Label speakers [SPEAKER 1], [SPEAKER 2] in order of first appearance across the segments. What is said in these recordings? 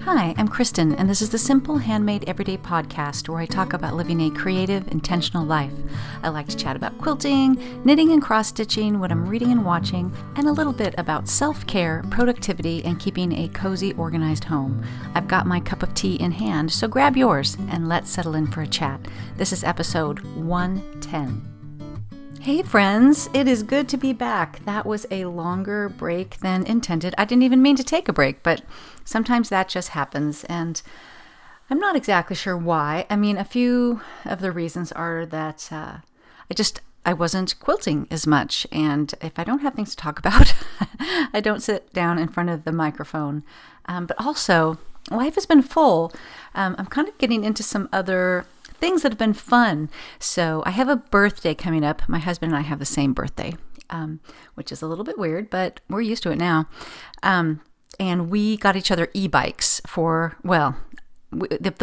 [SPEAKER 1] Hi, I'm Kristen, and this is the Simple Handmade Everyday Podcast, where I talk about living a creative, intentional life. I like to chat about quilting, knitting and cross-stitching, what I'm reading and watching, and a little bit about self-care, productivity, and keeping a cozy, organized home. I've got my cup of tea in hand, so grab yours, and let's settle in for a chat. This is episode 110. Hey friends, it is good to be back. That was a longer break than intended. I didn't even mean to take a break, but sometimes that just happens, and I'm not exactly sure why. I mean, a few of the reasons are that I wasn't quilting as much, and if I don't have things to talk about, I don't sit down in front of the microphone. But also, life has been full. I'm kind of getting into some other things that have been fun. So I have a birthday coming up. My husband and I have the same birthday, which is a little bit weird, but we're used to it now. And we got each other e-bikes the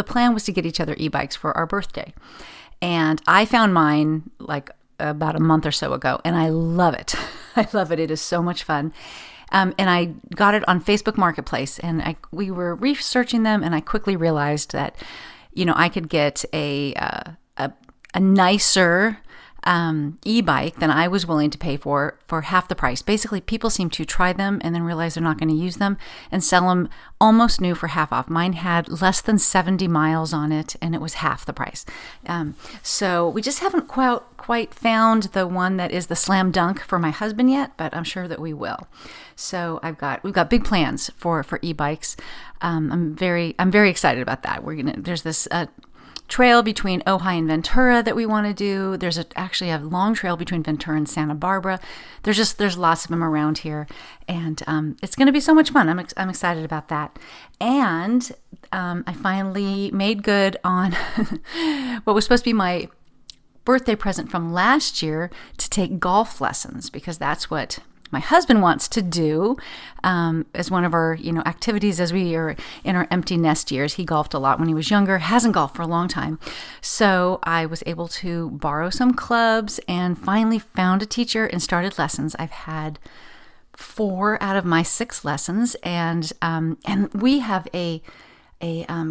[SPEAKER 1] plan was to get each other e-bikes for our birthday. And I found mine like about a month or so ago, and I love it. I love it. It is so much fun. And I got it on Facebook Marketplace, and we were researching them, and I quickly realized that I could get a nicer e-bike than I was willing to pay for half the price. Basically, people seem to try them and then realize they're not going to use them and sell them almost new for half off. Mine had less than 70 miles on it, and it was half the price. So we just haven't quite found the one that is the slam dunk for my husband yet, but I'm sure that we will. So we've got big plans for e-bikes. I'm very excited about that. There's this trail between Ojai and Ventura that we want to do. There's actually a long trail between Ventura and Santa Barbara. There's lots of them around here, and it's going to be so much fun. I'm excited about that. And I finally made good on what was supposed to be my birthday present from last year, to take golf lessons, because that's what my husband wants to do as one of our activities as we are in our empty nest years. He golfed a lot when he was younger, hasn't golfed for a long time. So I was able to borrow some clubs and finally found a teacher and started lessons. I've had 4 out of my 6 lessons, and we have a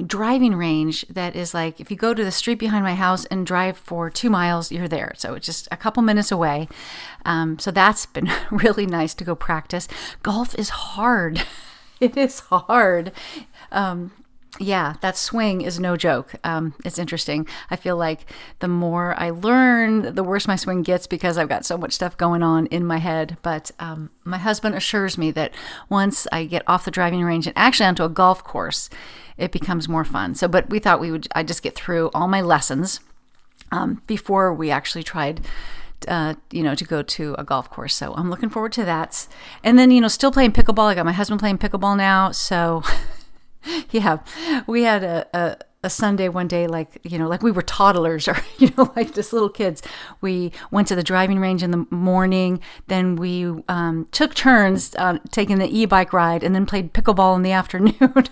[SPEAKER 1] driving range that is like, if you go to the street behind my house and drive for 2 miles, you're there. So it's just a couple minutes away. So that's been really nice to go practice. Golf is hard. It is hard. That swing is no joke. It's interesting. I feel like the more I learn, the worse my swing gets, because I've got so much stuff going on in my head. But my husband assures me that once I get off the driving range and actually onto a golf course, it becomes more fun. But we thought I'd just get through all my lessons before we actually tried to go to a golf course. So I'm looking forward to that. And then, still playing pickleball. I got my husband playing pickleball now. So yeah, we had a Sunday one day, like we were toddlers, or, like just little kids. We went to the driving range in the morning, then we took turns taking the e-bike ride, and then played pickleball in the afternoon.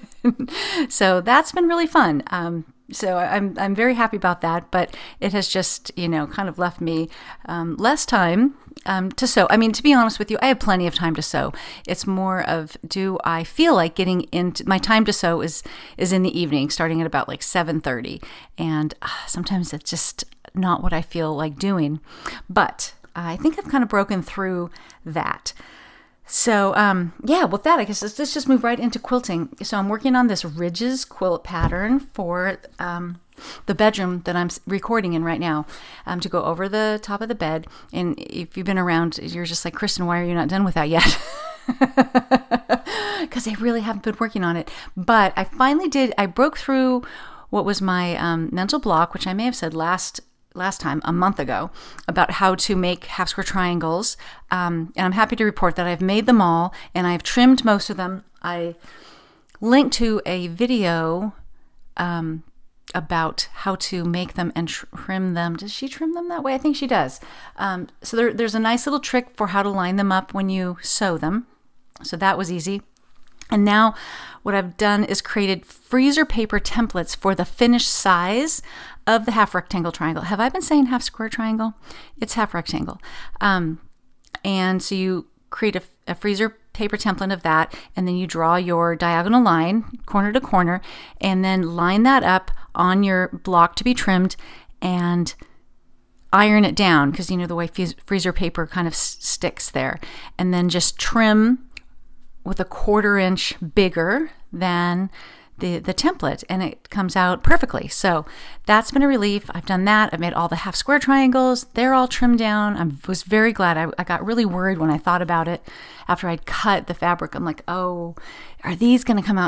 [SPEAKER 1] So that's been really fun. So I'm very happy about that, but it has just, kind of left me less time to sew. I mean, to be honest with you, I have plenty of time to sew. It's more of, do I feel like getting into my time to sew is in the evening, starting at about like 7:30. And sometimes it's just not what I feel like doing. But I think I've kind of broken through that. So, with that, I guess let's just move right into quilting. So I'm working on this Ridges quilt pattern for the bedroom that I'm recording in right now, to go over the top of the bed. And if you've been around, you're just like, Kristen, why are you not done with that yet? Because I really haven't been working on it. But I finally did. I broke through what was my mental block, which I may have said last time, a month ago, about how to make half square triangles. And I'm happy to report that I've made them all, and I've trimmed most of them. I linked to a video about how to make them and trim them. Does she trim them that way? I think she does. So there's a nice little trick for how to line them up when you sew them. So that was easy. And now what I've done is created freezer paper templates for the finished size of the half rectangle triangle. Have I been saying half square triangle? It's half rectangle. And so you create a freezer paper template of that, and then you draw your diagonal line, corner to corner, and then line that up on your block to be trimmed and iron it down, because you know the way freezer paper kind of sticks there, and then just trim with a 1/4 inch bigger than the template, and it comes out perfectly. So that's been a relief. I've done that. I've made all the half square triangles. They're all trimmed down. I was very glad. I got really worried when I thought about it after I'd cut the fabric. I'm like, oh, are these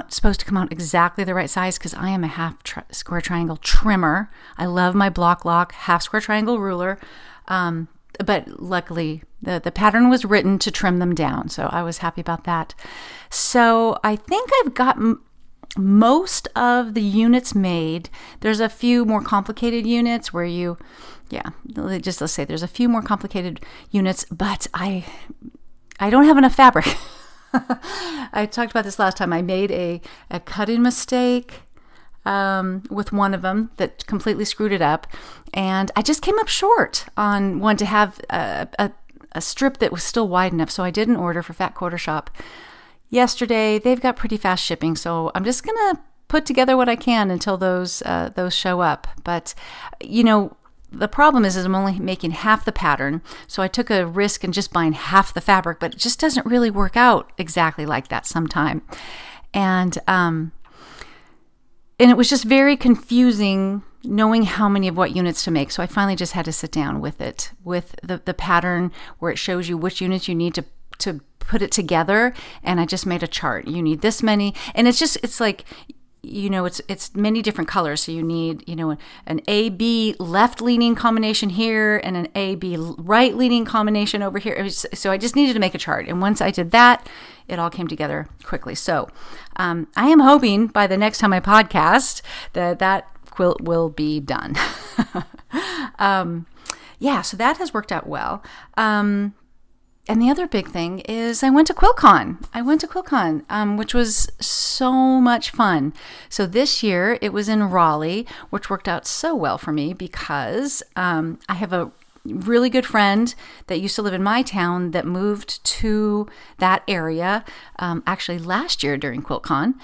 [SPEAKER 1] supposed to come out exactly the right size? Because I am a half square triangle trimmer. I love my block lock half square triangle ruler. But luckily the pattern was written to trim them down. So I was happy about that. So I think I've got most of the units made. There's a few more complicated units where let's say there's a few more complicated units, but I don't have enough fabric. I talked about this last time. I made a cut-in mistake with one of them that completely screwed it up, and I just came up short on one to have a strip that was still wide enough, so I did an order for Fat Quarter Shop yesterday. They've got pretty fast shipping, so I'm just gonna put together what I can until those show up. But you know, the problem is I'm only making half the pattern, so I took a risk in just buying half the fabric, but it just doesn't really work out exactly like that sometime. And it was just very confusing knowing how many of what units to make. So I finally just had to sit down with it, with the pattern where it shows you which units you need to put it together. And I just made a chart. You need this many. And it's like, you know, it's many different colors. So you need, you know, an A-B left-leaning combination here and an A-B right-leaning combination over here. So I just needed to make a chart. And once I did that, it all came together quickly. So I am hoping by the next time I podcast that quilt will be done. So that has worked out well. And the other big thing is I went to QuiltCon. Which was so much fun. So this year it was in Raleigh, which worked out so well for me because I have a really good friend that used to live in my town that moved to that area actually last year during QuiltCon.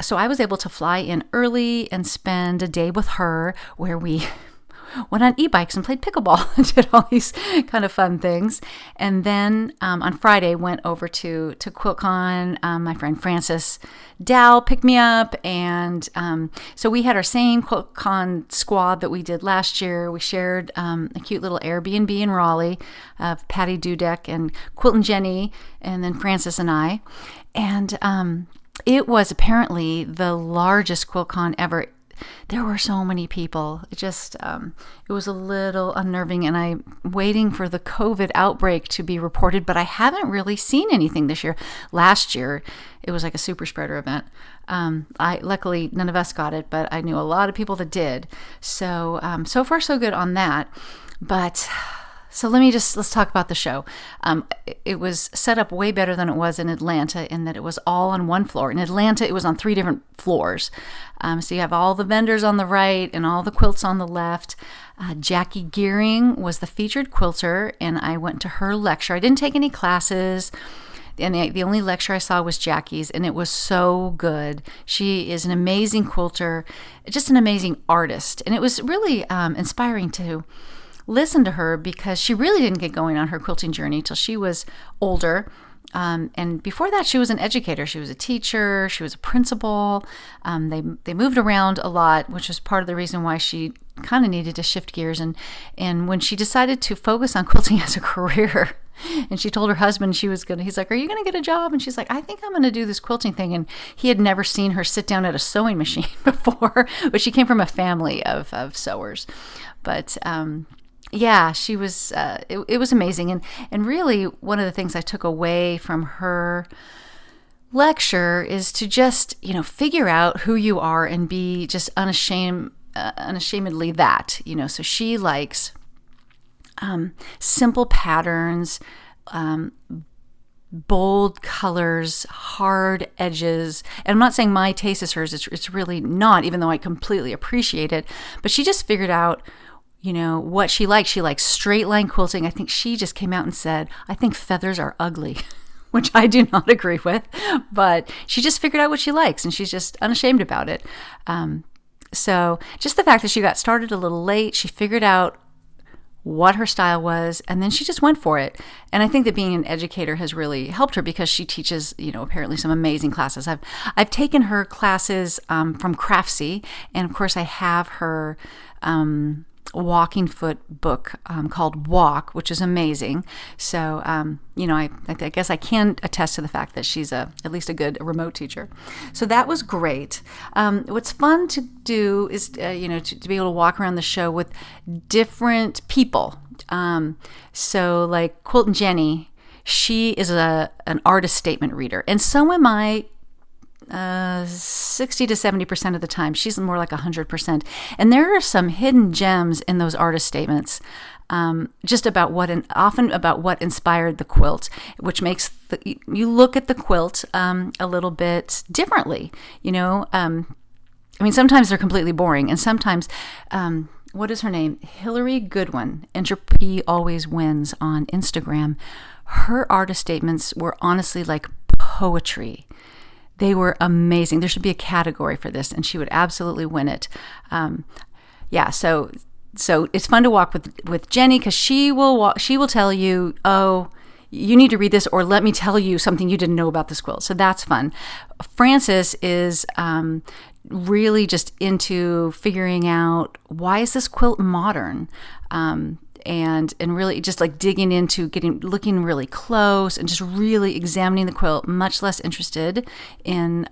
[SPEAKER 1] So I was able to fly in early and spend a day with her where we went on e-bikes and played pickleball and did all these kind of fun things. And then on Friday went over to QuiltCon. My friend Frances Dow picked me up, and so we had our same QuiltCon squad that we did last year. We shared a cute little Airbnb in Raleigh of Patty Dudek and Quilt and Jenny, and then Frances and I. And it was apparently the largest QuiltCon ever. There were so many people. It just, it was a little unnerving, and I'm waiting for the COVID outbreak to be reported, but I haven't really seen anything this year. Last year, it was like a super spreader event. Luckily, none of us got it, but I knew a lot of people that did. So, so far so good on that. But so let's talk about the show. It was set up way better than it was in Atlanta in that it was all on one floor. In Atlanta, it was on 3 different floors. So you have all the vendors on the right and all the quilts on the left. Jackie Gearing was the featured quilter, and I went to her lecture. I didn't take any classes, and the only lecture I saw was Jackie's, and it was so good. She is an amazing quilter, just an amazing artist, and it was really inspiring to listen to her because she really didn't get going on her quilting journey till she was older. And before that, she was an educator. She was a teacher. She was a principal. They moved around a lot, which was part of the reason why she kind of needed to shift gears. And when she decided to focus on quilting as a career, and she told her husband he's like, "Are you going to get a job?" And she's like, "I think I'm going to do this quilting thing." And he had never seen her sit down at a sewing machine before, but she came from a family of sewers. But yeah, she was, it was amazing. And really one of the things I took away from her lecture is to just, figure out who you are and be just unashamedly that, so she likes simple patterns, bold colors, hard edges. And I'm not saying my taste is hers. It's really not, even though I completely appreciate it. But she just figured out what she likes. She likes straight line quilting. I think she just came out and said, "I think feathers are ugly," which I do not agree with, but she just figured out what she likes, and she's just unashamed about it. So just the fact that she got started a little late, she figured out what her style was, and then she just went for it. And I think that being an educator has really helped her, because she teaches, apparently some amazing classes. I've taken her classes from Craftsy, and of course I have her walking foot book called Walk, which is amazing. So, I guess I can attest to the fact that she's at least a good remote teacher. So that was great. What's fun to do is, to be able to walk around the show with different people. So like Quilt and Jenny, she is an artist statement reader, and so am I. 60 to 70% of the time. She's more like 100%. And there are some hidden gems in those artist statements, just often about what inspired the quilt, which makes you look at the quilt a little bit differently. Sometimes they're completely boring, and sometimes, what is her name? Hillary Goodwin, Entropy Always Wins on Instagram. Her artist statements were honestly like poetry. They were amazing. There should be a category for this, and she would absolutely win it. So it's fun to walk with Jenny, because she will tell you, oh, you need to read this, or let me tell you something you didn't know about this quilt. So that's fun. Frances is really just into figuring out, why is this quilt modern? And really just like digging into looking really close and just really examining the quilt, much less interested in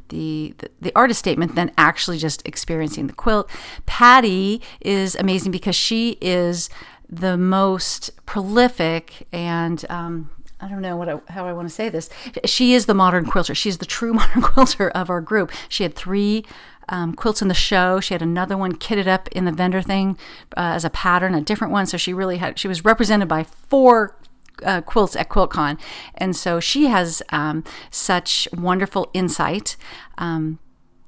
[SPEAKER 1] the artist statement than actually just experiencing the quilt. Patty is amazing, because she is the most prolific and I don't know how I want to say this. She is the modern quilter. She's the true modern quilter of our group. She had 3 quilts in the show. She had another one kitted up in the vendor thing as a pattern, a different one. So she was represented by 4 quilts at QuiltCon. And so she has such wonderful insight,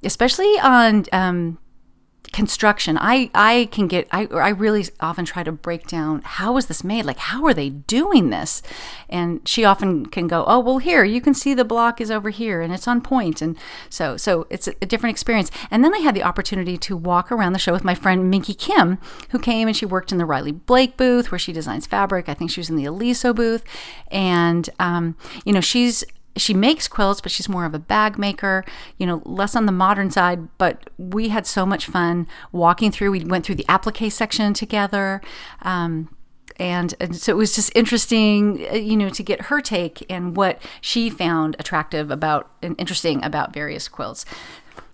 [SPEAKER 1] especially on construction. I really often try to break down, how is this made? Like, how are they doing this? And she often can go, oh, well, here, you can see the block is over here and it's on point. And so it's a different experience. And then I had the opportunity to walk around the show with my friend Minky Kim, who came, and she worked in the Riley Blake booth where she designs fabric. I think she was in the Aliso booth. And, she makes quilts, but she's more of a bag maker, less on the modern side. But we had so much fun walking through. We went through the applique section together. And so it was just interesting, to get her take and what she found attractive about and interesting about various quilts.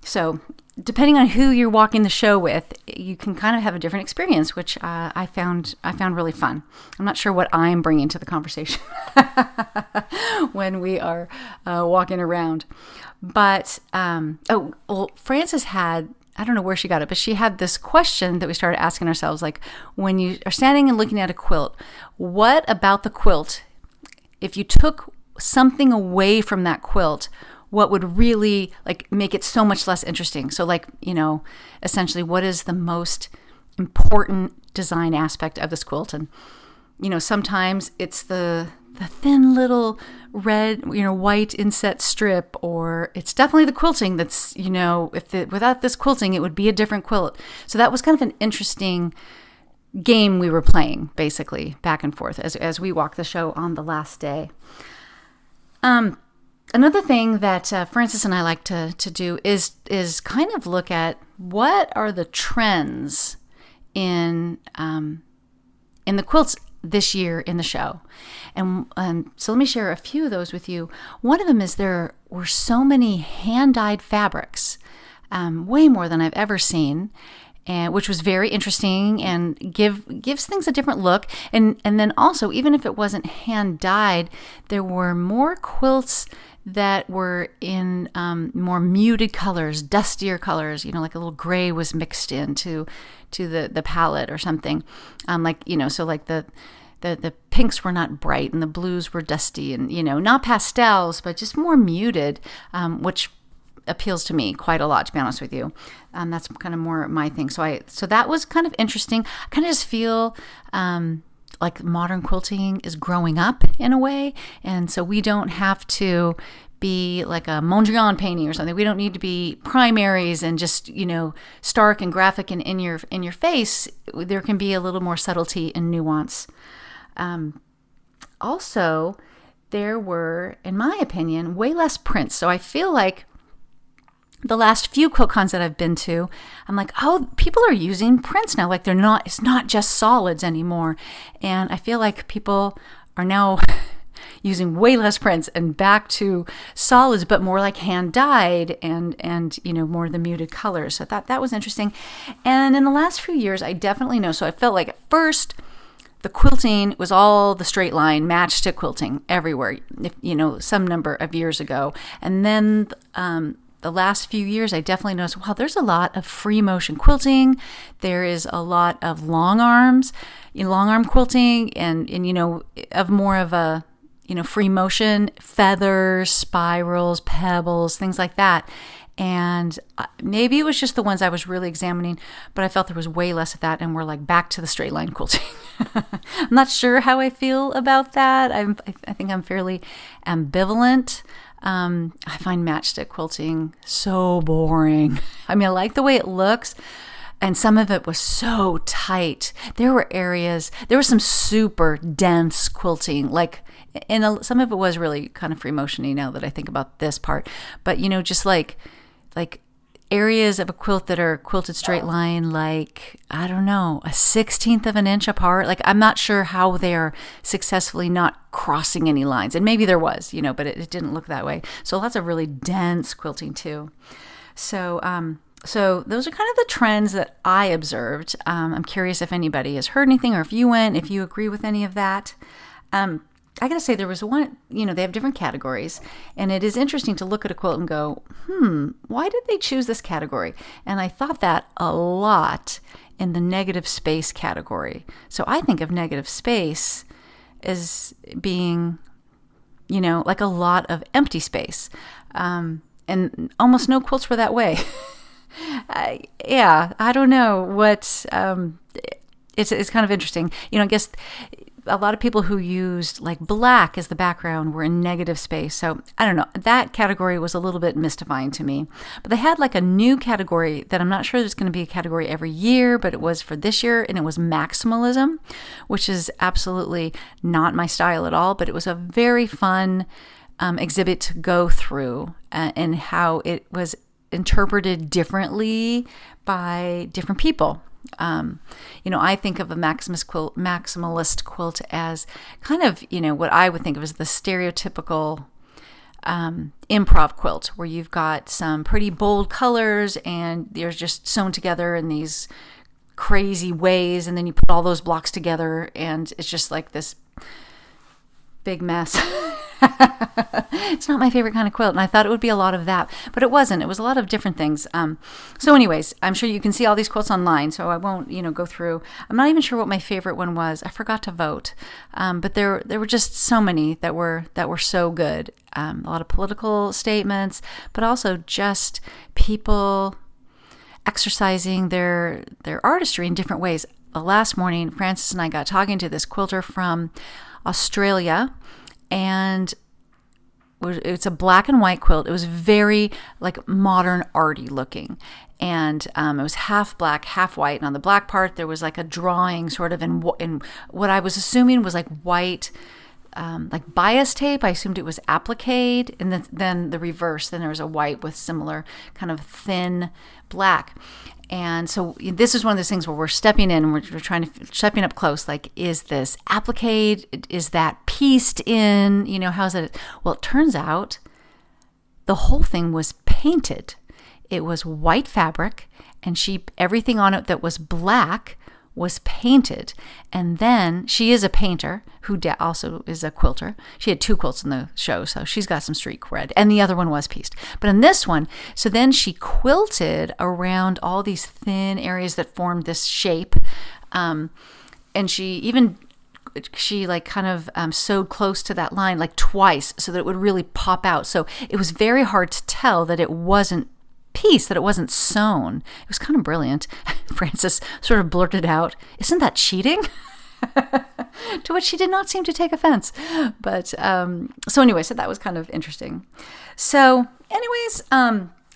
[SPEAKER 1] So depending on who you're walking the show with, you can kind of have a different experience, which I found really fun. I'm not sure what I'm bringing to the conversation when we are walking around. But, Frances had, I don't know where she got it, but she had this question that we started asking ourselves, like, when you are standing and looking at a quilt, what about the quilt, if you took something away from that quilt, what would really make it so much less interesting? So essentially, what is the most important design aspect of this quilt? And, sometimes it's the thin little red, white inset strip, or it's definitely the quilting that's, without this quilting, it would be a different quilt. So that was kind of an interesting game we were playing, basically, back and forth as we walked the show on the last day. Another thing that Frances and I like to do is kind of look at what are the trends in the quilts this year in the show. And so let me share a few of those with you. One of them is there were so many hand-dyed fabrics, way more than I've ever seen, and which was very interesting and gives things a different look. And then also, even if it wasn't hand-dyed, there were more quilts that were in more muted colors, dustier colors, like a little gray was mixed into the palette or something. The pinks were not bright and the blues were dusty and, not pastels, but just more muted, which appeals to me quite a lot, to be honest with you. That's kind of more my thing. So that was kind of interesting. I kind of just feel like modern quilting is growing up in a way. And so we don't have to be like a Mondrian painting or something. We don't need to be primaries and just, stark and graphic and in your face. There can be a little more subtlety and nuance. Also, there were, in my opinion, way less prints. So I feel like the last few QuiltCons that I've been to, I'm like, oh, people are using prints now. Like it's not just solids anymore. And I feel like people are now using way less prints and back to solids, but more like hand dyed and more of the muted colors. So I thought that was interesting. And in the last few years, I definitely know. So I felt like at first the quilting was all the straight line matchstick quilting everywhere, some number of years ago. And then the last few years, I definitely noticed, wow, there's a lot of free motion quilting. There is a lot of long arm quilting and of more of a, free motion, feathers, spirals, pebbles, things like that. And maybe it was just the ones I was really examining, but I felt there was way less of that, and we're like back to the straight line quilting. I'm not sure how I feel about that. I think I'm fairly ambivalent. I find matchstick quilting so boring. I mean, I like the way it looks, and some of it was so tight. There was some super dense quilting, some of it was really kind of free motiony now that I think about this part. But, just like areas of a quilt that are quilted straight line, like, I don't know, a 1/16 of an inch apart. Like, I'm not sure how they're successfully not crossing any lines. And maybe there was, but it didn't look that way. So lots of really dense quilting too. So those are kind of the trends that I observed. I'm curious if anybody has heard anything, or if you agree with any of that. I got to say, there was one, they have different categories, and it is interesting to look at a quilt and go, why did they choose this category? And I thought that a lot in the negative space category. So I think of negative space as being, like a lot of empty space. And almost no quilts were that way. I don't know what, it's kind of interesting. I guess a lot of people who used like black as the background were in negative space. So I don't know, that category was a little bit mystifying to me. But they had like a new category that I'm not sure there's going to be a category every year, but it was for this year, and it was maximalism, which is absolutely not my style at all. But it was a very fun exhibit to go through, and how it was interpreted differently by different people. I think of a maximalist quilt as kind of, what I would think of as the stereotypical improv quilt, where you've got some pretty bold colors and they're just sewn together in these crazy ways, and then you put all those blocks together and it's just like this big mess. It's not my favorite kind of quilt, and I thought it would be a lot of that, but it wasn't. It was a lot of different things. So anyways, I'm sure you can see all these quilts online, so I won't, go through. I'm not even sure what my favorite one was. I forgot to vote, but there were just so many that were so good. A lot of political statements, but also just people exercising their artistry in different ways. Last morning, Francis and I got talking to this quilter from Australia, and it's a black and white quilt. It was very like modern arty looking, and it was half black, half white. And on the black part, there was like a drawing sort of in what I was assuming was like white, like bias tape. I assumed it was applique, and then the reverse. Then there was a white with similar kind of thin black. And so this is one of those things where we're stepping in and we're stepping up close. Like, is this applique? Is that pieced in? How's it? Well, it turns out the whole thing was painted. It was white fabric, and everything on it that was black was painted. And then she is a painter who also is a quilter. She had 2 quilts in the show, so she's got some street cred. And the other one was pieced. But in this one, so then she quilted around all these thin areas that formed this shape. And she like kind of sewed close to that line like twice so that it would really pop out. So it was very hard to tell that it wasn't piece, that it wasn't sewn. It was kind of brilliant. Francis sort of blurted out, "Isn't that cheating?" to which she did not seem to take offense. But so anyway, so that was kind of interesting. So anyways,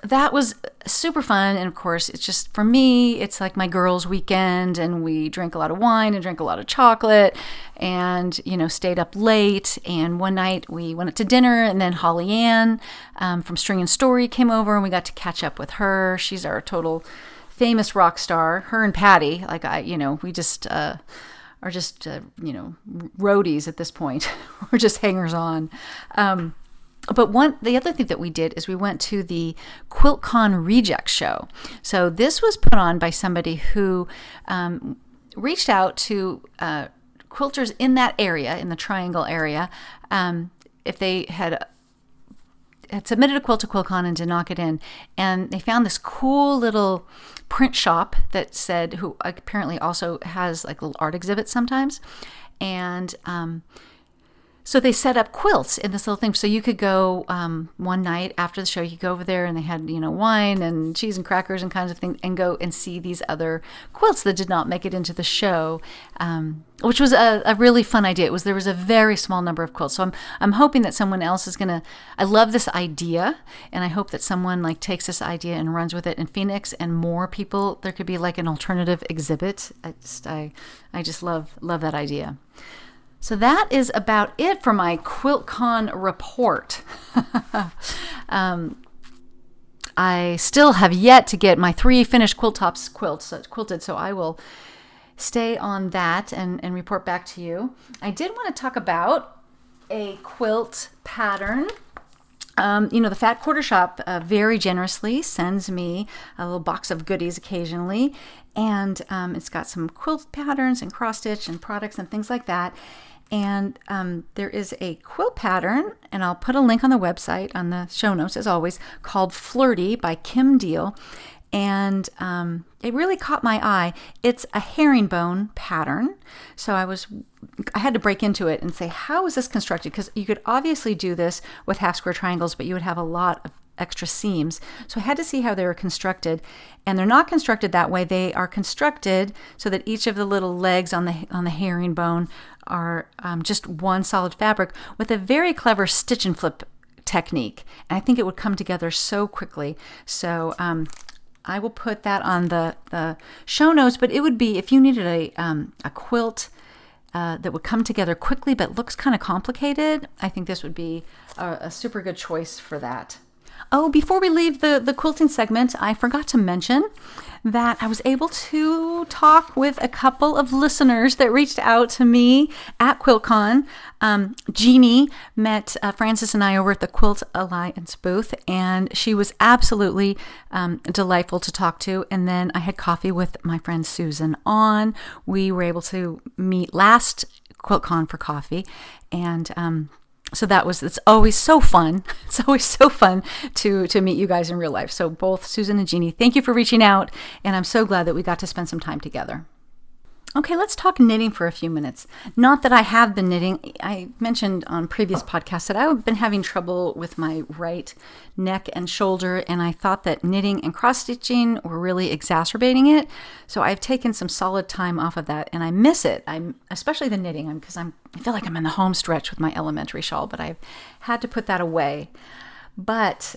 [SPEAKER 1] that was super fun. And of course, it's just, for me, it's like my girls' weekend, and we drank a lot of wine and drank a lot of chocolate and, stayed up late. And one night we went out to dinner, and then Holly Ann from String and Story came over, and we got to catch up with her. She's our total famous rock star. Her and Patty, we just are just, roadies at this point. We're just hangers on. But the other thing that we did is we went to the QuiltCon Reject show. So this was put on by somebody who reached out to quilters in that area, in the Triangle area, if they had submitted a quilt to QuiltCon and did not get in. And they found this cool little print shop that said, who apparently also has like little art exhibits sometimes. And so they set up quilts in this little thing. So you could go one night after the show, you could go over there, and they had, wine and cheese and crackers and kinds of things, and go and see these other quilts that did not make it into the show, which was a really fun idea. There was a very small number of quilts. So I'm hoping that someone else is I love this idea, and I hope that someone takes this idea and runs with it in Phoenix, and more people, there could be like an alternative exhibit. I just love that idea. So that is about it for my QuiltCon report. I still have yet to get my 3 finished quilt tops quilted, so I will stay on that and report back to you. I did want to talk about a quilt pattern. The Fat Quarter Shop very generously sends me a little box of goodies occasionally, and it's got some quilt patterns and cross stitch and products and things like that. And there is a quilt pattern, and I'll put a link on the website on the show notes as always, called Flirty by Kim Deal. And it really caught my eye. It's a herringbone pattern. So I had to break into it and say, how is this constructed? Because you could obviously do this with half square triangles, but you would have a lot of extra seams. So I had to see how they were constructed. And they're not constructed that way. They are constructed so that each of the little legs on the herringbone are just one solid fabric with a very clever stitch and flip technique. And I think it would come together so quickly. So I will put that on the show notes, but it would be, if you needed a quilt that would come together quickly but looks kind of complicated, I think this would be a super good choice for that. Oh, before we leave the quilting segment, I forgot to mention that I was able to talk with a couple of listeners that reached out to me at QuiltCon. Jeannie met Francis and I over at the Quilt Alliance booth, and she was absolutely delightful to talk to. And then I had coffee with my friend Susan on. We were able to meet last QuiltCon for coffee, and so it's always so fun. It's always so fun to meet you guys in real life. So both Susan and Jeannie, thank you for reaching out, and I'm so glad that we got to spend some time together. Okay, let's talk knitting for a few minutes. Not that I have been knitting. I mentioned on previous podcasts that I've been having trouble with my right neck and shoulder, and I thought that knitting and cross-stitching were really exacerbating it. So I've taken some solid time off of that, and I miss it. Especially the knitting, because I feel like I'm in the home stretch with my elementary shawl, but I've had to put that away. But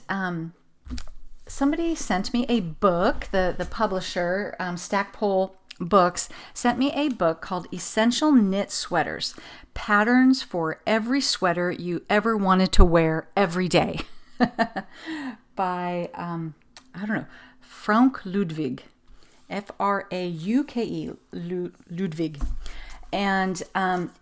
[SPEAKER 1] somebody sent me a book. The publisher, Stackpole Books, sent me a book called Essential Knit Sweaters, Patterns for Every Sweater You Ever Wanted to Wear Every Day by, Frank Ludwig, Frauke, Ludwig. And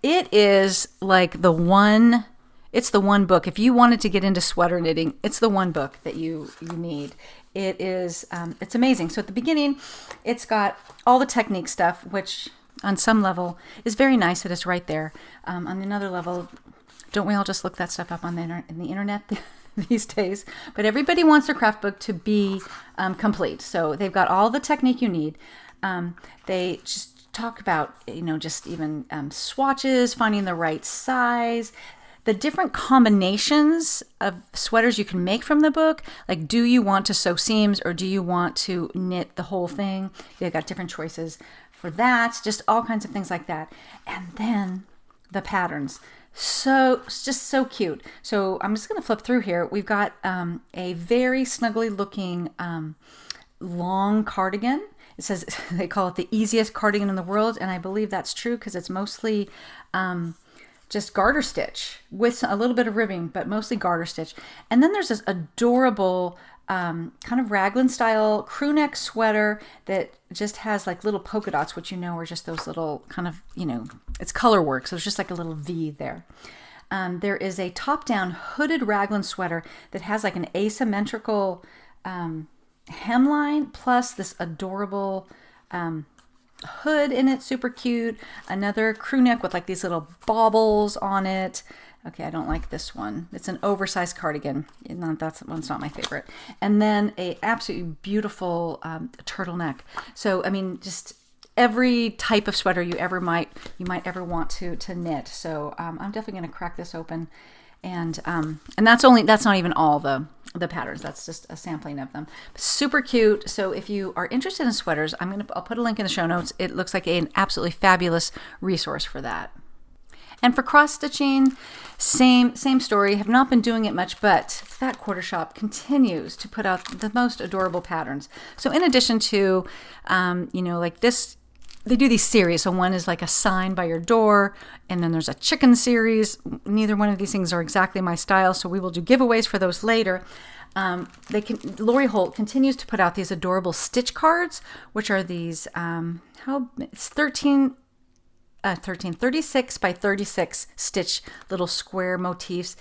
[SPEAKER 1] it is like it's the one book. If you wanted to get into sweater knitting, it's the one book that you need. It is, it's amazing. So at the beginning, it's got all the technique stuff, which on some level is very nice that it's right there. On another level, don't we all just look that stuff up on the internet these days? But everybody wants their craft book to be complete. So they've got all the technique you need. They just talk about, just even swatches, finding the right size, the different combinations of sweaters you can make from the book. Like, do you want to sew seams or do you want to knit the whole thing? They've got different choices for that, just all kinds of things like that. And then the patterns. So it's just so cute. So I'm just going to flip through here. We've got a very snuggly looking long cardigan. It says they call it the easiest cardigan in the world, and I believe that's true because it's mostly just garter stitch with a little bit of ribbing, but mostly garter stitch. And then there's this adorable kind of raglan style crew neck sweater that just has like little polka dots, which are just those little kind of, it's color work. So it's just like a little V there. There is a top down hooded raglan sweater that has like an asymmetrical hemline plus this adorable hood in it, super cute. Another crew neck with like these little baubles on it. Okay, I don't like this one. It's an oversized cardigan. That one's not my favorite. And then a absolutely beautiful turtleneck. So, I mean, just every type of sweater you might ever want to knit. So, I'm definitely going to crack this open. And that's not even all the patterns. That's just a sampling of them. Super cute. So if you are interested in sweaters, I'll put a link in the show notes. It looks like an absolutely fabulous resource for that. And for cross stitching, same story. Have not been doing it much, but Fat Quarter Shop continues to put out the most adorable patterns. So in addition to, like this, they do these series. So one is like a sign by your door, and then there's a chicken series. Neither one of these things are exactly my style, so we will do giveaways for those later. Lori Holt continues to put out these adorable stitch cards, which are these, it's 36 by 36 stitch little square motifs.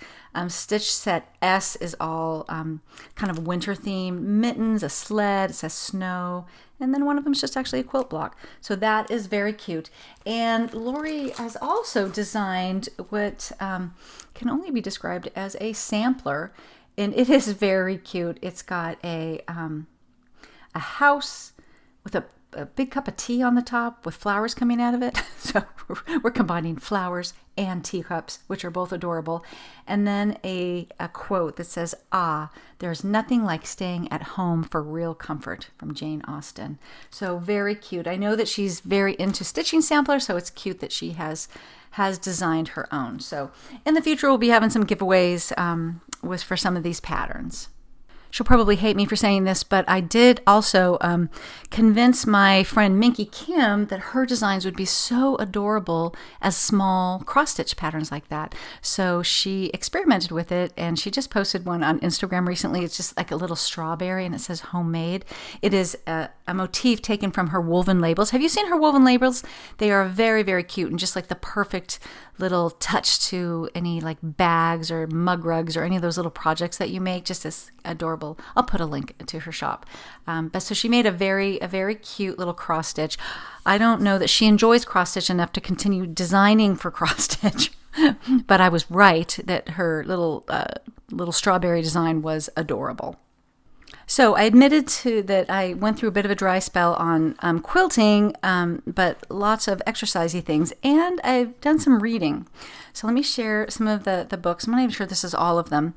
[SPEAKER 1] Stitch set S is all kind of winter theme. Mittens, a sled, it says snow, and then one of them is just actually a quilt block. So that is very cute. And Lori has also designed what can only be described as a sampler, and it is very cute. It's got a house with a big cup of tea on the top with flowers coming out of it. So we're combining flowers and teacups, which are both adorable. And then a quote that says, there's nothing like staying at home for real comfort, from Jane Austen. So very cute. I know that she's very into stitching samplers, so it's cute that she has designed her own. So in the future, we'll be having some giveaways for some of these patterns. She'll probably hate me for saying this, but I did also convince my friend Minky Kim that her designs would be so adorable as small cross-stitch patterns like that. So she experimented with it, and she just posted one on Instagram recently. It's just like a little strawberry, and it says homemade. It is a motif taken from her woven labels. Have you seen her woven labels? They are very, very cute and just like the perfect little touch to any like bags or mug rugs or any of those little projects that you make. Just as adorable. I'll put a link to her shop. But so she made a very cute little cross stitch. I don't know that she enjoys cross stitch enough to continue designing for cross stitch, but I was right that her little strawberry design was adorable. So I admitted that I went through a bit of a dry spell on quilting, but lots of exercisey things, and I've done some reading. So let me share some of the books. I'm not even sure this is all of them,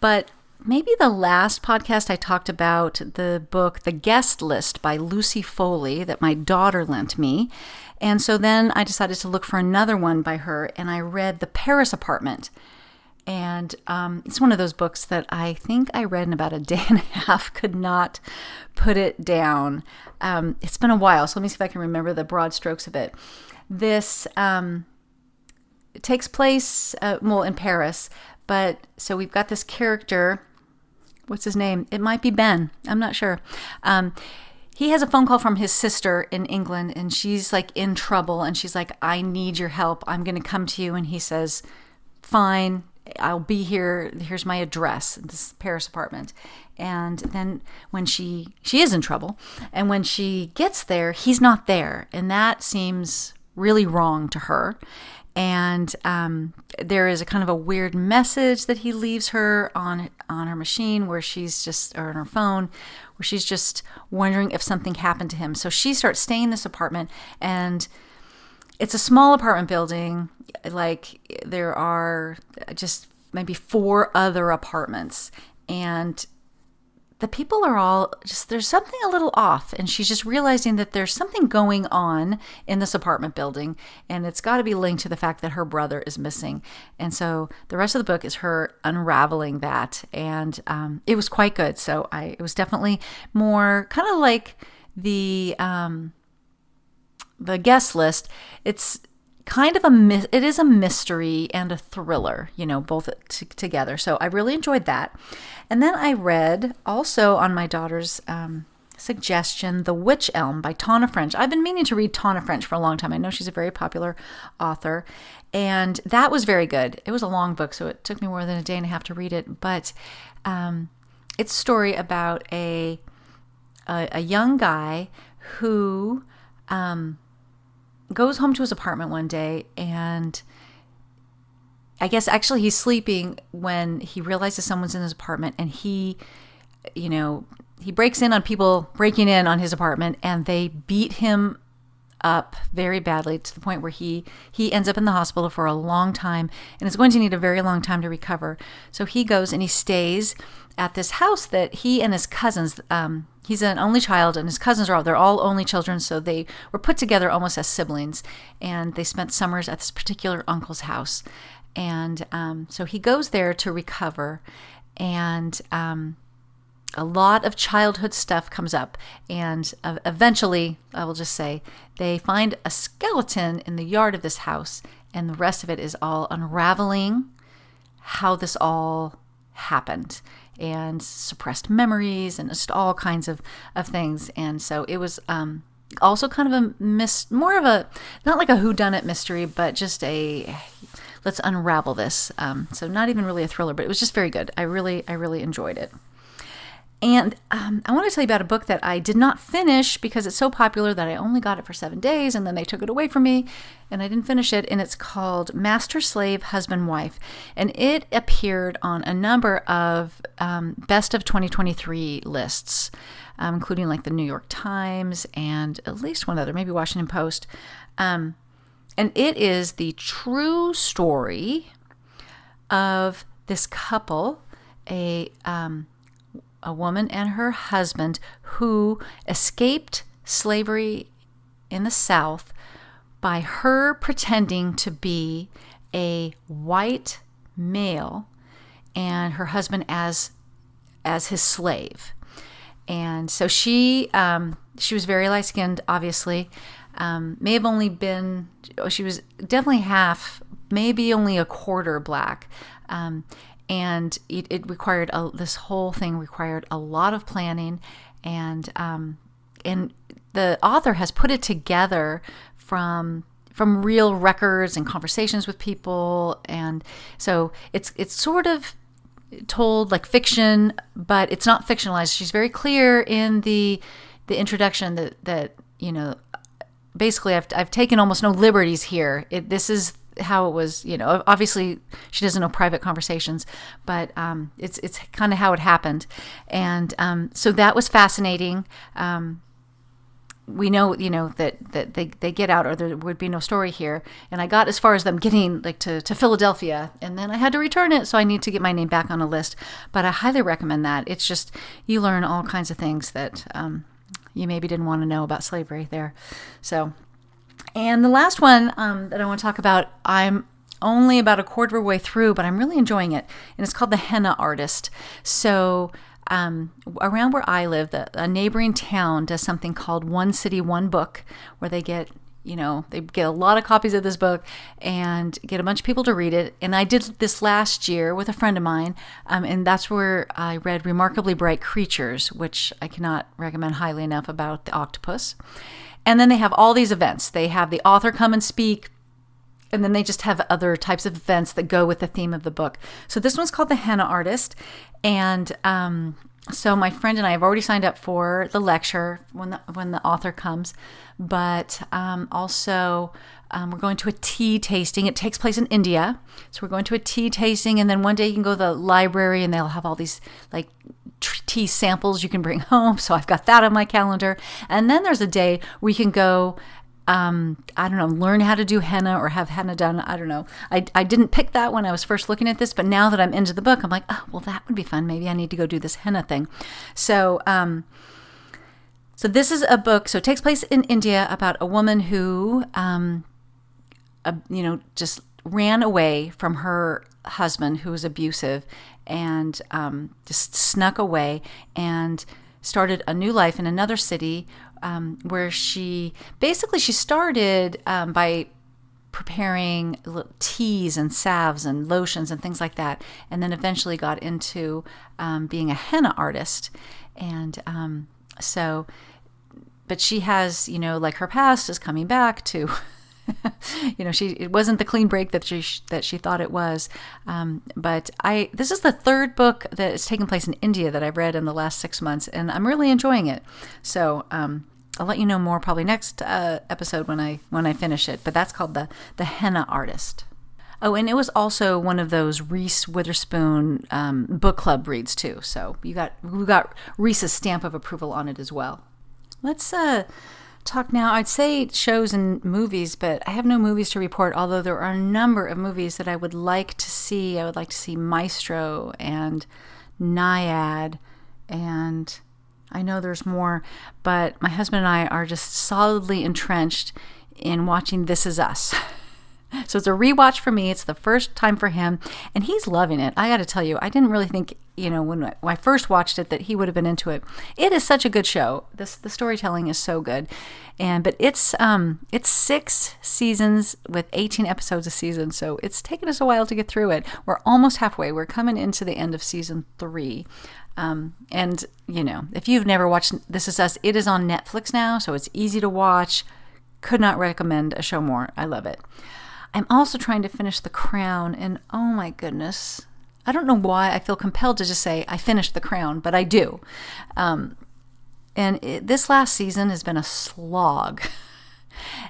[SPEAKER 1] but maybe the last podcast I talked about the book The Guest List by Lucy Foley that my daughter lent me. And so then I decided to look for another one by her, and I read The Paris Apartment. And it's one of those books that I think I read in about a day and a half, could not put it down. It's been a while, so let me see if I can remember the broad strokes of it. This it takes place, in Paris, but so we've got this character. What's his name? It might be Ben. I'm not sure. He has a phone call from his sister in England, and she's like in trouble, and she's like, I need your help. I'm going to come to you. And he says, fine, I'll be here. Here's my address, this Paris apartment. And then when she is in trouble, and when she gets there, he's not there. And that seems really wrong to her. And there is a kind of a weird message that he leaves her on her machine or on her phone, where she's just wondering if something happened to him. So she starts staying in this apartment, and it's a small apartment building. Like there are just maybe 4 other apartments, and the people are all just, there's something a little off. And she's just realizing that there's something going on in this apartment building. And it's got to be linked to the fact that her brother is missing. And so the rest of the book is her unraveling that. And it was quite good. So it was definitely more kind of like the guest list. It's kind of it is a mystery and a thriller, both together. So I really enjoyed that. And then I read, also on my daughter's suggestion, The Witch Elm by Tana French. I've been meaning to read Tana French for a long time. I know she's a very popular author, and that was very good. It was a long book, so it took me more than a day and a half to read it, but it's a story about a young guy who goes home to his apartment one day, and I guess actually he's sleeping when he realizes someone's in his apartment, and he breaks in on people breaking in on his apartment, and they beat him up very badly to the point where he ends up in the hospital for a long time and is going to need a very long time to recover. So he goes and he stays at this house that he and his cousins, he's an only child, and his cousins they're all only children, so they were put together almost as siblings, and they spent summers at this particular uncle's house. And so he goes there to recover, and a lot of childhood stuff comes up, and eventually, I will just say, they find a skeleton in the yard of this house, and the rest of it is all unraveling how this all happened, and suppressed memories, and just all kinds of things. And so it was also kind of more of a, not like a whodunit mystery, but just a, let's unravel this. So not even really a thriller, but it was just very good. I really enjoyed it. And I want to tell you about a book that I did not finish because it's so popular that I only got it for 7 days, and then they took it away from me, and I didn't finish it. And it's called Master, Slave, Husband, Wife. And it appeared on a number of best of 2023 lists, including like the New York Times and at least one other, maybe Washington Post. And it is the true story of this couple, a woman and her husband, who escaped slavery in the South by her pretending to be a white male and her husband as his slave. And so she was very light-skinned, obviously. May have only been, she was definitely half, maybe only a quarter black. And it required, this whole thing required a lot of planning, and the author has put it together from real records and conversations with people, and so it's sort of told like fiction, but it's not fictionalized. She's very clear in the introduction that basically I've taken almost no liberties here. This is how it was, obviously she doesn't know private conversations, but it's kind of how it happened. And so that was fascinating. We know, that they get out, or there would be no story here. And I got as far as them getting like to Philadelphia, and then I had to return it. So I need to get my name back on a list, but I highly recommend that. It's just, you learn all kinds of things that you maybe didn't want to know about slavery there. So, and the last one that I want to talk about, I'm only about a quarter of a way through, but I'm really enjoying it. And it's called The Henna Artist. So around where I live, a neighboring town does something called One City, One Book, where they get a lot of copies of this book and get a bunch of people to read it. And I did this last year with a friend of mine, and that's where I read Remarkably Bright Creatures, which I cannot recommend highly enough, about the octopus. And then they have all these events. They have the author come and speak, and then they just have other types of events that go with the theme of the book. So this one's called The Henna Artist. And so my friend and I have already signed up for the lecture when the author comes. But also we're going to a tea tasting. It takes place in India. So we're going to a tea tasting, and then one day you can go to the library and they'll have all these like tea samples you can bring home. So I've got that on my calendar. And then there's a day where you can go I don't know, learn how to do henna or have henna done. I don't know. I didn't pick that when I was first looking at this, but now that I'm into the book, I'm like, oh, well, that would be fun. Maybe I need to go do this henna thing. So, so this is a book. So it takes place in India about a woman who, just ran away from her husband who was abusive and just snuck away and started a new life in another city where she started by preparing teas and salves and lotions and things like that, and then eventually got into being a henna artist. And but she has, like her past is coming back to it wasn't the clean break that she thought it was. But this is the third book that is taking place in India that I've read in the last 6 months, and I'm really enjoying it. So I'll let you know more probably next episode when I finish it. But that's called the Henna Artist. Oh, and it was also one of those Reese Witherspoon book club reads too. So we got Reese's stamp of approval on it as well. Let's talk now. I'd say shows and movies, but I have no movies to report, although there are a number of movies that I would like to see. I would like to see Maestro and Naiad, and I know there's more, but my husband and I are just solidly entrenched in watching This Is Us. So it's a rewatch for me. It's the first time for him, and he's loving it. I got to tell you, I didn't really think, when I first watched it, that he would have been into it. It is such a good show. The storytelling is so good, but it's 6 seasons with 18 episodes a season. So it's taken us a while to get through it. We're almost halfway. We're coming into the end of season 3. And if you've never watched This Is Us, it is on Netflix now, so it's easy to watch. Could not recommend a show more. I love it. I'm also trying to finish The Crown, and oh my goodness, I don't know why I feel compelled to just say I finished The Crown, but I do. This last season has been a slog,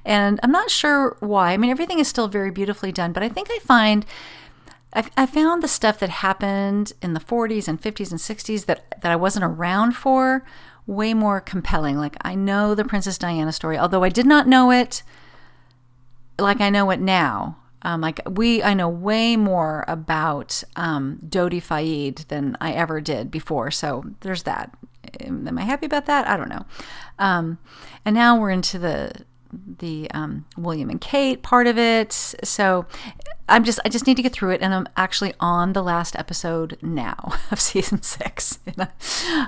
[SPEAKER 1] and I'm not sure why. I mean, everything is still very beautifully done, but I think I found the stuff that happened in the 40s and 50s and 60s that I wasn't around for way more compelling. Like, I know the Princess Diana story, although I did not know it like I know it now. I know way more about Dodi Fayed than I ever did before. So there's that. Am I happy about that? I don't know. And now we're into the William and Kate part of it. So I just need to get through it, and I'm actually on the last episode now of season 6. And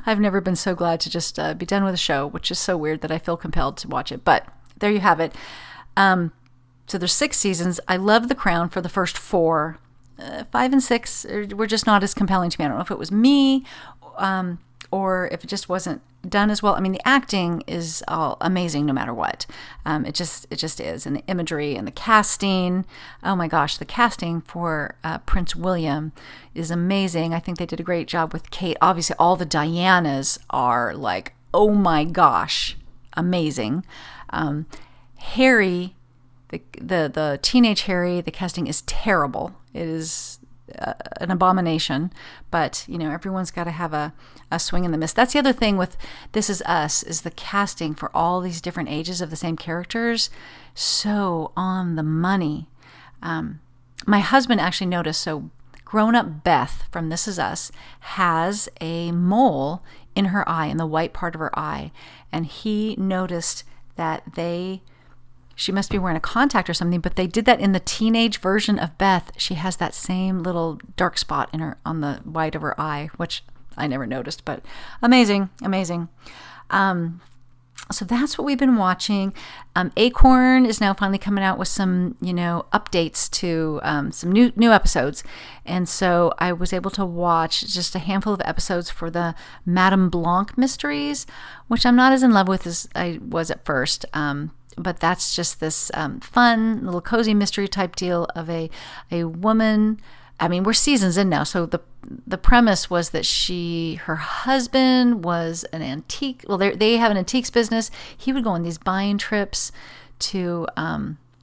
[SPEAKER 1] I've never been so glad to just be done with a show, which is so weird that I feel compelled to watch it. But there you have it. So there's 6 seasons. I love The Crown for the first 4. 5 and 6 were just not as compelling to me. I don't know if it was me or if it just wasn't done as well. I mean, the acting is all amazing no matter what. It just is. And the imagery and the casting. Oh my gosh, the casting for Prince William is amazing. I think they did a great job with Kate. Obviously, all the Dianas are like, oh my gosh, amazing. Harry, the teenage Harry, the casting is terrible. It is an abomination, but everyone's got to have a swing in the miss. That's the other thing with This Is Us, is the casting for all these different ages of the same characters, so on the money. My husband actually noticed, so grown-up Beth from This Is Us has a mole in her eye, in the white part of her eye, and he noticed that she must be wearing a contact or something, but they did that in the teenage version of Beth. She has that same little dark spot on the white of her eye, which I never noticed, but amazing. So that's what we've been watching. Acorn is now finally coming out with some, updates to some new episodes. And so I was able to watch just a handful of episodes for the Madame Blanc mysteries, which I'm not as in love with as I was at first. But that's just this fun little cozy mystery type deal of a woman. I mean, we're seasons in now, so the premise was that her husband was an antique. Well, they have an antiques business. He would go on these buying trips to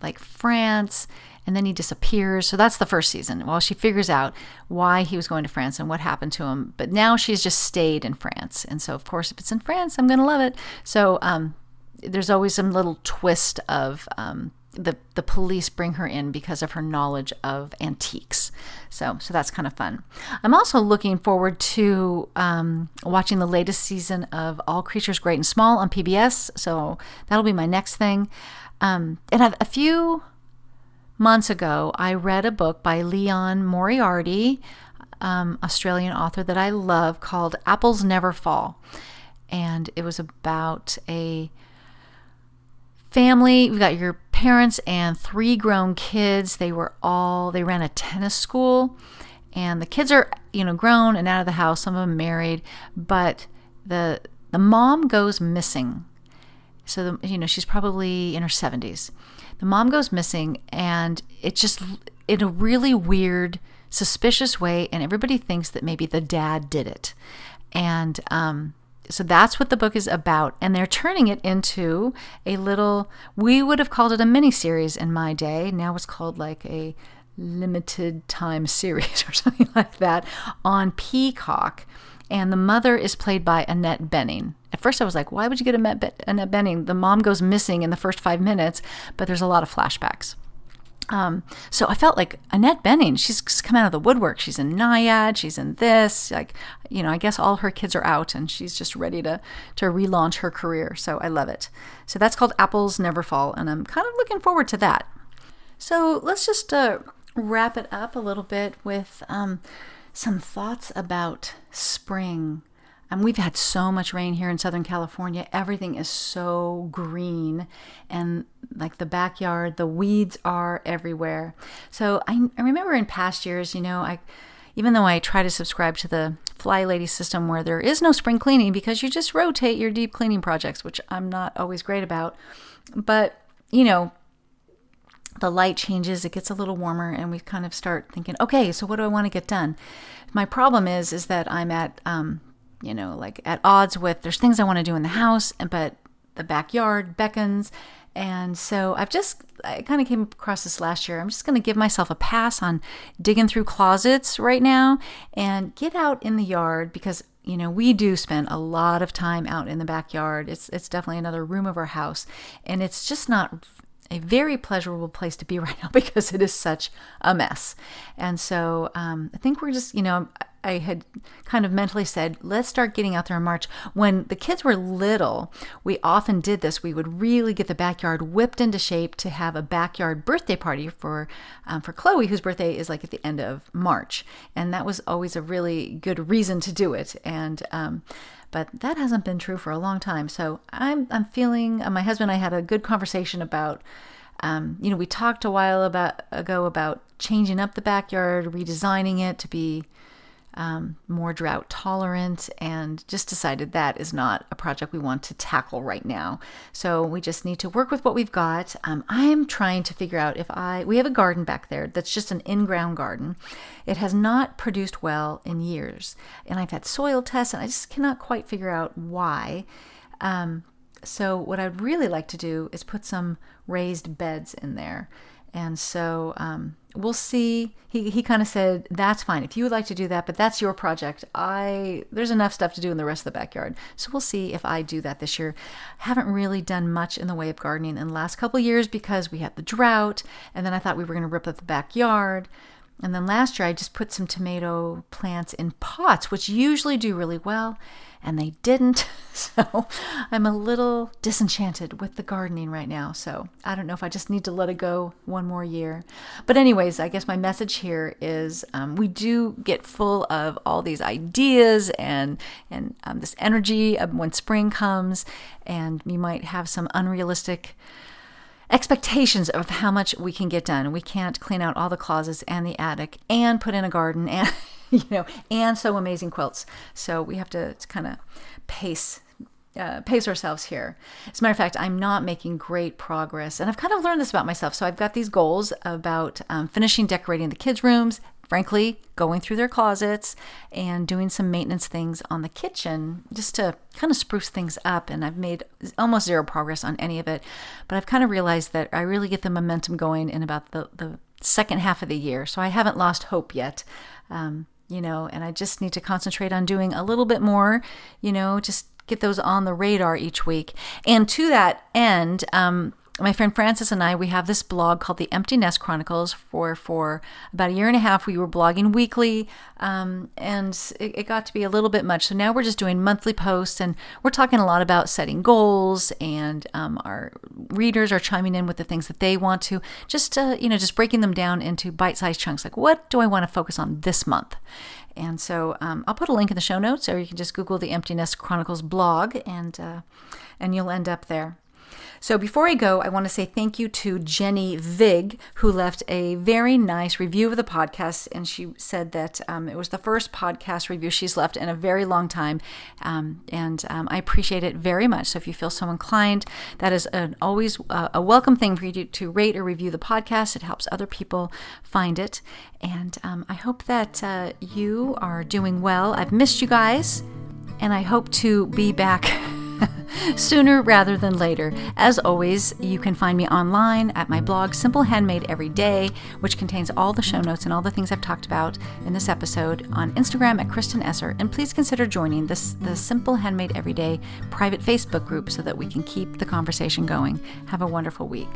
[SPEAKER 1] like France, and then he disappears. So that's the first season. Well, she figures out why he was going to France and what happened to him. But now she's just stayed in France, and so of course, if it's in France, I'm going to love it. So there's always some little twist of the police bring her in because of her knowledge of antiques. So that's kind of fun. I'm also looking forward to watching the latest season of All Creatures Great and Small on PBS. So that'll be my next thing. And a few months ago, I read a book by Leon Moriarty, Australian author that I love, called Apples Never Fall. And it was about a family. We've got your parents and 3 grown kids. They ran a tennis school, and the kids are, grown and out of the house. Some of them married, but the mom goes missing. So she's probably in her 70s. The mom goes missing, and it just, in a really weird, suspicious way, and everybody thinks that maybe the dad did it. And so that's what the book is about, and they're turning it into a little, we would have called it a mini-series in my day. Now it's called like a limited time series or something like that on Peacock. And the mother is played by Annette Bening. At first I was like, why would you get Annette Bening? The mom goes missing in the first 5 minutes, but there's a lot of flashbacks. So I felt like Annette Bening, she's come out of the woodwork. She's in Naiad, she's in this, I guess all her kids are out and she's just ready to relaunch her career. So I love it. So that's called Apples Never Fall, and I'm kind of looking forward to that. So let's just wrap it up a little bit with some thoughts about spring. We've had so much rain here in Southern California. Everything is so green, and like the backyard, the weeds are everywhere. So I remember in past years, even though I try to subscribe to the Fly Lady system where there is no spring cleaning because you just rotate your deep cleaning projects, which I'm not always great about. But, the light changes, it gets a little warmer, and we kind of start thinking, okay, so what do I want to get done? My problem is that I'm at at odds with, there's things I want to do in the house, but the backyard beckons. And so I kind of came across this last year. I'm just going to give myself a pass on digging through closets right now and get out in the yard, because we do spend a lot of time out in the backyard. It's definitely another room of our house, and it's just not a very pleasurable place to be right now because it is such a mess. And so I think we're just, I had kind of mentally said, let's start getting out there in March. When the kids were little, we often did this. We would really get the backyard whipped into shape to have a backyard birthday party for Chloe, whose birthday is like at the end of March. And that was always a really good reason to do it. And but that hasn't been true for a long time. So I'm feeling, my husband and I had a good conversation about, we talked a while ago about changing up the backyard, redesigning it to be more drought tolerant, and just decided that is not a project we want to tackle right now. So we just need to work with what we've got. I'm trying to figure out we have a garden back there that's just an in-ground garden. It has not produced well in years, and I've had soil tests, and I just cannot quite figure out why. So what I'd really like to do is put some raised beds in there. And so we'll see. He kind of said, that's fine if you would like to do that, but that's your project. There's enough stuff to do in the rest of the backyard. So we'll see if I do that this year. Haven't really done much in the way of gardening in the last couple of years because we had the drought, and then I thought we were going to rip up the backyard. And then last year I just put some tomato plants in pots, which usually do really well, and they didn't. So I'm a little disenchanted with the gardening right now. So I don't know if I just need to let it go one more year. But anyways, I guess my message here is we do get full of all these ideas and this energy of when spring comes, and we might have some unrealistic expectations of how much we can get done. We can't clean out all the closets and the attic and put in a garden and and sew amazing quilts. So we have to kind of pace ourselves here. As a matter of fact, I'm not making great progress, and I've kind of learned this about myself. So I've got these goals about finishing decorating the kids' rooms, frankly, going through their closets and doing some maintenance things on the kitchen just to kind of spruce things up. And I've made almost zero progress on any of it, but I've kind of realized that I really get the momentum going in about the second half of the year. So I haven't lost hope yet. And I just need to concentrate on doing a little bit more, just get those on the radar each week. And to that end, my friend Frances and I, we have this blog called the Empty Nest Chronicles. For about a year and a half, we were blogging weekly, and it got to be a little bit much. So now we're just doing monthly posts, and we're talking a lot about setting goals, and our readers are chiming in with the things that they want to, just breaking them down into bite-sized chunks. Like, what do I want to focus on this month? And so I'll put a link in the show notes, or you can just Google the Empty Nest Chronicles blog, and you'll end up there. So before I go, I want to say thank you to Jenny Vig, who left a very nice review of the podcast, and she said that it was the first podcast review she's left in a very long time, and I appreciate it very much. So if you feel so inclined, that is always a welcome thing for you to rate or review the podcast. It helps other people find it, and I hope that you are doing well. I've missed you guys, and I hope to be back sooner rather than later. As always, you can find me online at my blog, Simple Handmade Everyday, which contains all the show notes and all the things I've talked about in this episode, on Instagram at Kristen Esser. And please consider joining the Simple Handmade Everyday private Facebook group so that we can keep the conversation going. Have a wonderful week.